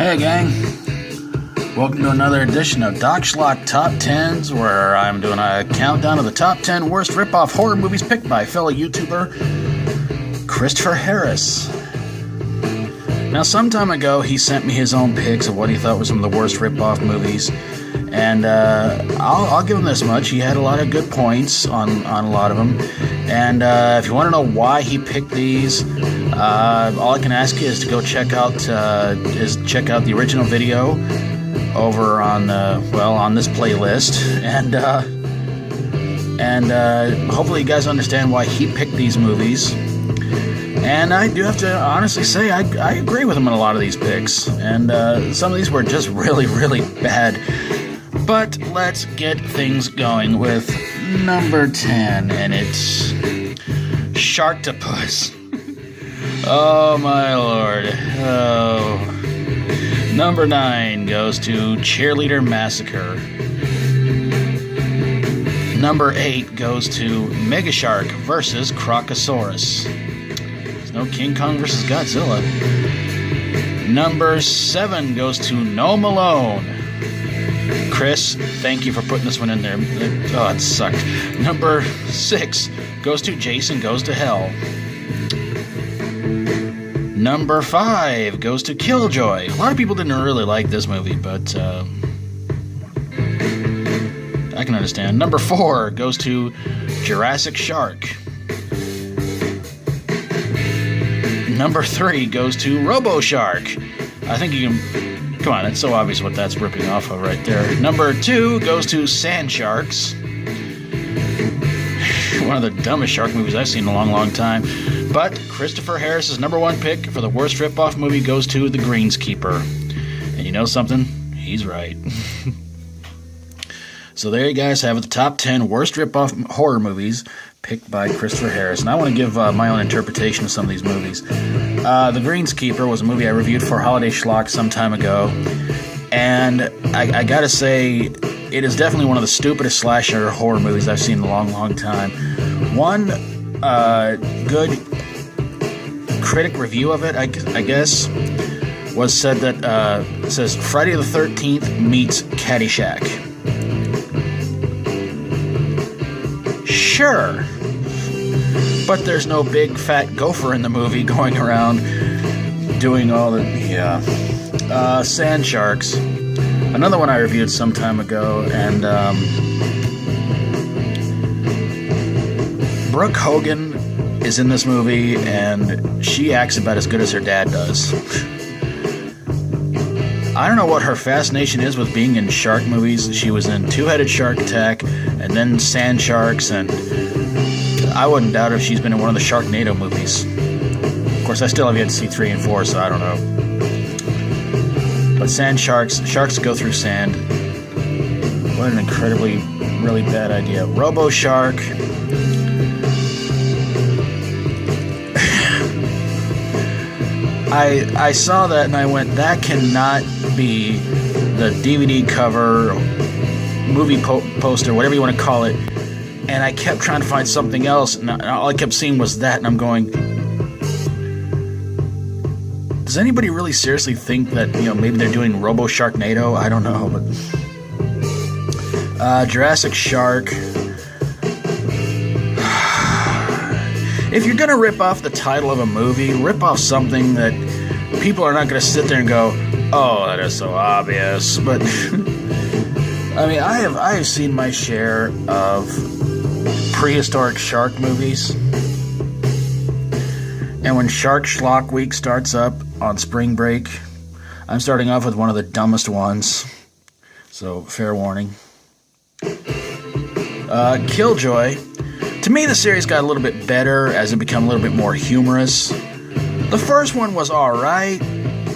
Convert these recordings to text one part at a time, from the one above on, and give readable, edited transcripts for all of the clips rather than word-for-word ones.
Hey gang, welcome to another edition of Doc Schlock Top 10s, where I'm doing a countdown of the top 10 worst rip-off horror movies picked by fellow YouTuber Christopher Harris. Now, some time ago, he sent me his own picks of what he thought were some of the worst rip-off movies, and I'll give him this much. He had a lot of good points on a lot of them, and if you want to know why he picked these, all I can ask you is to go check out the original video over on this playlist, and hopefully you guys understand why he picked these movies. And I do have to honestly say I agree with him on a lot of these picks, and some of these were just really, really bad. But let's get things going with number 10, and it's Sharktopus. Oh my lord. Oh. Number 9 goes to Cheerleader Massacre. Number 8 goes to Megashark vs. Crocosaurus. There's no King Kong vs. Godzilla. Number 7 goes to Gnome Alone. Chris, thank you for putting this one in there. Oh, it sucked. Number 6 goes to Jason Goes to Hell. Number 5 goes to Killjoy. A lot of people didn't really like this movie, but I can understand. Number 4 goes to Jurassic Shark. Number 3 goes to Robo Shark. I think you can... Come on, it's so obvious what that's ripping off of right there. Number 2 goes to Sand Sharks. One of the dumbest shark movies I've seen in a long, long time. But Christopher Harris's number 1 pick for the worst rip-off movie goes to The Greenskeeper. And you know something? He's right. So there you guys have it, the top 10 worst rip-off horror movies picked by Christopher Harris. And I want to give my own interpretation of some of these movies. The Greenskeeper was a movie I reviewed for Holiday Schlock some time ago. And I gotta say, it is definitely one of the stupidest slasher horror movies I've seen in a long, long time. One good critic review of it, I guess, was said that it says Friday the 13th meets Caddyshack. Sure, but there's no big fat gopher in the movie going around doing all the Sand Sharks. Another one I reviewed some time ago, and Brooke Hogan is in this movie, and she acts about as good as her dad does. I don't know what her fascination is with being in shark movies. She was in Two-Headed Shark Attack, and then Sand Sharks, and I wouldn't doubt if she's been in one of the Sharknado movies. Of course, I still have yet to see 3 and 4, so I don't know. But Sand Sharks, sharks go through sand. What an incredibly, really bad idea. Robo Shark. I saw that and I went, that cannot be the DVD cover, movie poster, whatever you want to call it. And I kept trying to find something else, and all I kept seeing was that, and I'm going, does anybody really seriously think that, maybe they're doing Robo Sharknado? I don't know, but Jurassic Shark. If you're gonna rip off the title of a movie, rip off something that people are not gonna sit there and go, oh, that is so obvious. But I mean, I have seen my share of prehistoric shark movies, and when Shark Schlock Week starts up on spring break, I'm starting off with one of the dumbest ones, so fair warning. Killjoy. To me, the series got a little bit better as it became a little bit more humorous. The first one was alright,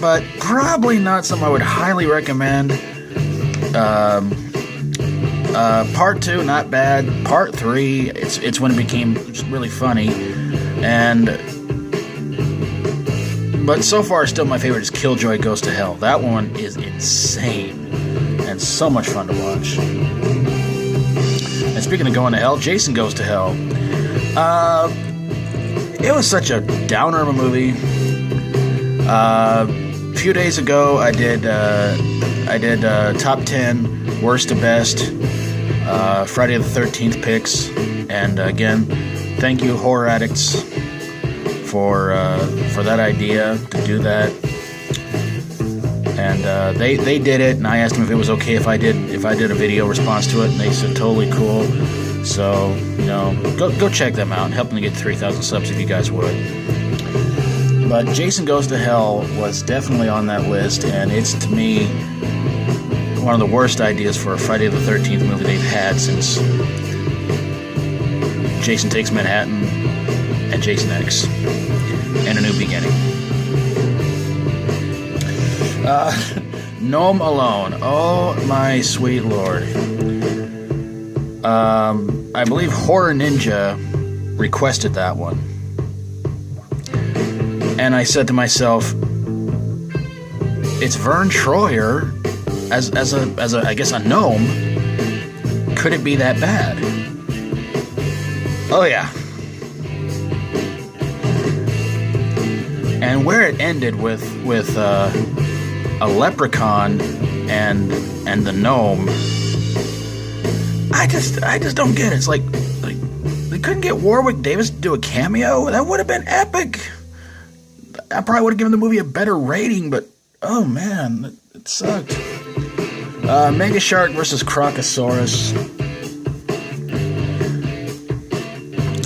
but probably not something I would highly recommend. Part 2, not bad. Part 3, it's when it became really funny. But so far, still my favorite is Killjoy Goes to Hell. That one is insane and so much fun to watch. And speaking of going to hell, Jason Goes to Hell. It was such a downer of a movie. few days ago, I did top 10 worst to best Friday the 13th picks, and again, thank you, horror addicts, for that idea to do that. And they did it, and I asked them if it was okay if I did a video response to it, and they said totally cool. So, you know, go check them out and help them get 3,000 subs if you guys would. But Jason Goes to Hell was definitely on that list, and it's, to me, one of the worst ideas for a Friday the 13th movie they've had since Jason Takes Manhattan and Jason X and A New Beginning. Gnome Alone. Oh my sweet lord. I believe Horror Ninja requested that one. And I said to myself, it's Vern Troyer as a I guess a gnome. Could it be that bad? Oh yeah. And where it ended with a leprechaun and the gnome, I just don't get it. It's like they couldn't get Warwick Davis to do a cameo. That would have been epic. I probably would have given the movie a better rating, but oh man, it sucked. Mega Shark versus Crocosaurus.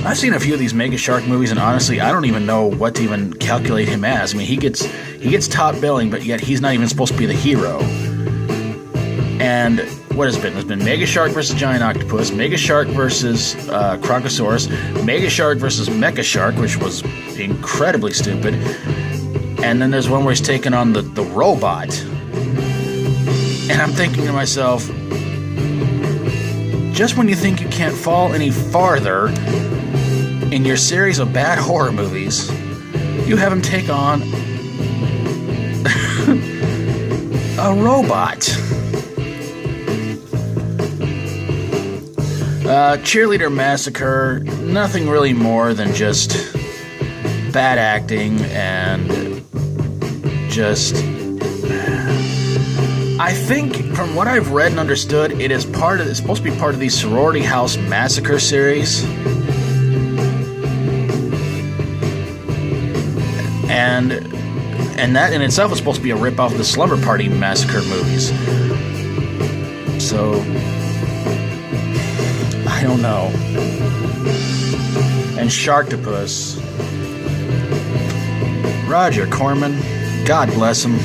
I've seen a few of these Mega Shark movies, and honestly, I don't even know what to even calculate him as. I mean, he gets top billing, but yet he's not even supposed to be the hero. And what has it been? There's been Mega Shark versus Giant Octopus, Mega Shark versus Crocosaurus, Mega Shark versus Mecha Shark, which was incredibly stupid. And then there's one where he's taking on the robot. And I'm thinking to myself, just when you think you can't fall any farther in your series of bad horror movies, you have him take on a robot. Cheerleader Massacre, nothing really more than just bad acting and just... I think, from what I've read and understood, it's supposed to be part of the Sorority House Massacre series. And that in itself is supposed to be a rip-off of the Slumber Party Massacre movies. So... I don't know. And Sharktopus. Roger Corman, God bless him.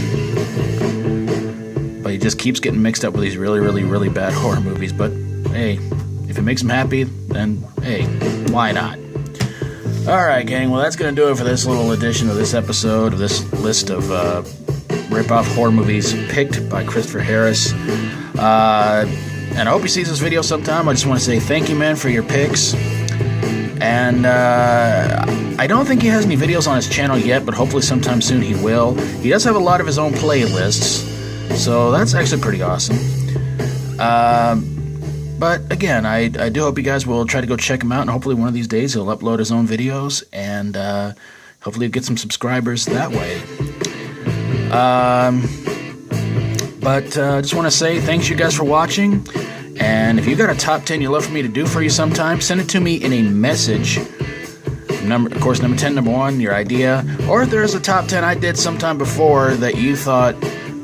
But he just keeps getting mixed up with these really, really, really bad horror movies. But hey, if it makes him happy, then hey, why not? Alright, gang, well that's going to do it for this little edition of this episode of this list of rip-off horror movies picked by Christopher Harris. And I hope he sees this video sometime. I just want to say thank you, man, for your picks. And I don't think he has any videos on his channel yet, but hopefully sometime soon he will. He does have a lot of his own playlists, so that's actually pretty awesome. But again, I do hope you guys will try to go check him out, and hopefully one of these days he'll upload his own videos, and hopefully get some subscribers that way. But I just want to say thanks you guys for watching. And if you got a top 10 you'd love for me to do for you sometime, send it to me in a message. Of course, number 10, number 1, your idea. Or if there's a top 10 I did sometime before that you thought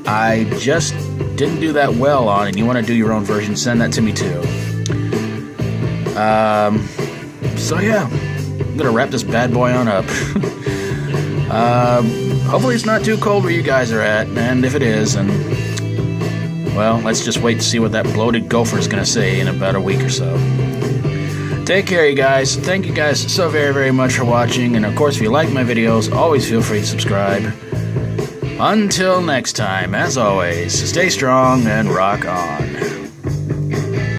I just didn't do that well on and you want to do your own version, send that to me too. So yeah, I'm going to wrap this bad boy on up. Hopefully it's not too cold where you guys are at, and if it is, and well, let's just wait to see what that bloated gopher is going to say in about a week or so. Take care, you guys. Thank you guys so very, very much for watching. And of course, if you like my videos, always feel free to subscribe. Until next time, as always, stay strong and rock on.